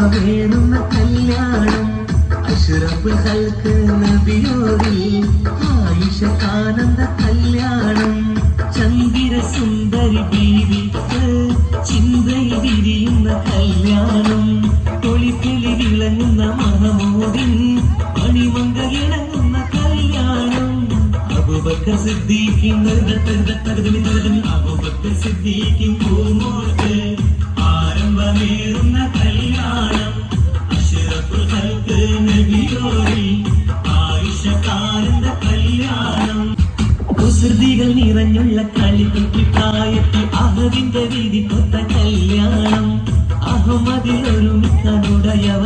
മഹിമവേറുന്ന കല്യാണം അഷ്റഫുൽ ഖൽഖ് നബിയോരിൽ ആയിഷക്കാനന്ദ കല്യാണം ചന്ദിര സുന്ദരി ബീവിക്ക് ചിന്തയിൽ വിരിയുന്ന കല്യാണം തൊളിപ്പൊലി വിളങ്ങുന്ന മഹമൂദിൻ മണിമംഗലിണങ്ങുന്ന കല്യാണം അബൂബക്കർ സിദ്ദീഖിൻ അബൂബക്കർ സിദ്ദീഖിൻ പൂമോൾക്ക് ആരംഭമേറുന്ന കല്യാണം അഷ്റഫുൽ ഖൽഖ് നബിയോരിൽ ആയിഷക്കാനന്ദ കല്യാണം കുസൃതികൾ നിറഞ്ഞുള്ള കളിക്കുട്ടി പ്രായത്തിൽ അഹദിന്റെ വീതി കൊത്ത കല്യാണം അഹമ്മദിൽ ഒരുമിക്കാനുടയവ